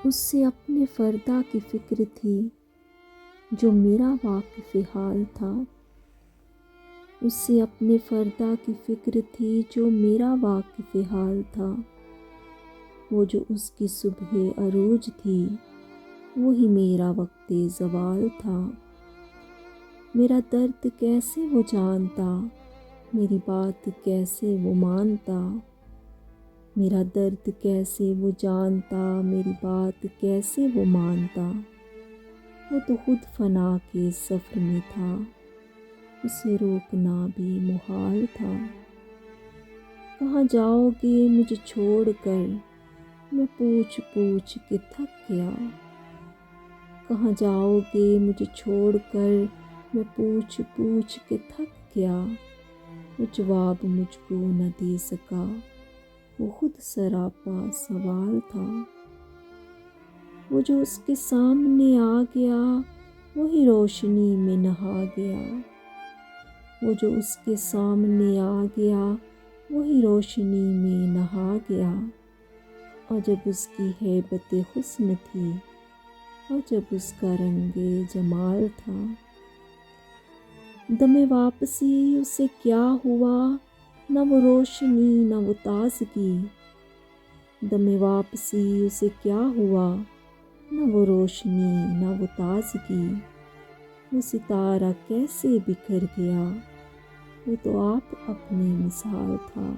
اس سے اپنے فردا کی فکر تھی جو میرا واقف حال تھا، اس سے اپنے فردا کی فکر تھی جو میرا واقف حال تھا۔ وہ جو اس کی صبح عروج تھی وہی میرا وقت زوال تھا۔ میرا درد کیسے وہ جانتا، میری بات کیسے وہ مانتا، میرا درد کیسے وہ جانتا، میری بات کیسے وہ مانتا۔ وہ تو خود فنا کے سفر میں تھا، اسے روکنا بھی محال تھا۔ کہاں جاؤ گے مجھے چھوڑ کر، میں پوچھ پوچھ کے تھک گیا۔ کہاں جاؤ گے مجھے چھوڑ کر، میں پوچھ پوچھ کے تھک گیا۔ وہ جواب مجھ کو نہ دے سکا، وہ خود سراپا سوال تھا۔ وہ جو اس کے سامنے آ گیا وہی روشنی میں نہا گیا۔ وہ جو اس کے سامنے آ گیا وہی روشنی میں نہا گیا۔ اور جب اس کی ہیبت حسن تھی، اور جب اس کا رنگ جمال تھا۔ دم واپسی اسے کیا ہوا، نہ وہ روشنی نہ وہ تازگی۔ دم واپسی اسے کیا ہوا، نہ وہ روشنی نہ وہ تازگی۔ وہ ستارہ کیسے بکھر گیا، وہ تو آپ اپنی مثال تھا۔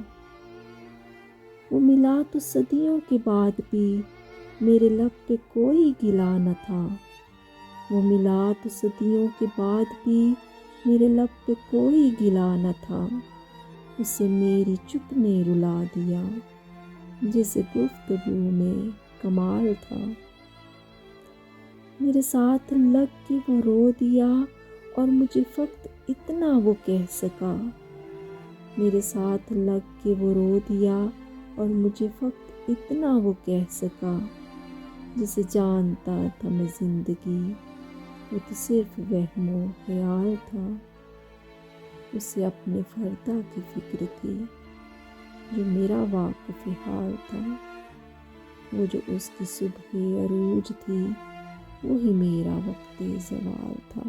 وہ ملا تو صدیوں کے بعد بھی میرے لب پہ کوئی گلا نہ تھا۔ وہ ملا تو صدیوں کے بعد بھی میرے لب پہ کوئی گلا نہ تھا۔ اسے میری چپ نے رلا دیا، جس گفتگو میں کمال تھا۔ میرے ساتھ لگ کے وہ رو دیا اور مجھے فقط اتنا وہ کہہ سکا۔ میرے ساتھ لگ کے وہ رو دیا اور مجھے فقط اتنا وہ کہہ سکا۔ جسے جانتا تھا میں زندگی، وہ تو صرف وہم و خیال تھا۔ اسے اپنے فردا کی فکر تھی جو میرا واقف حال تھا۔ وہ جو اس کی صبح عروج تھی وہی میرا وقت زوال تھا۔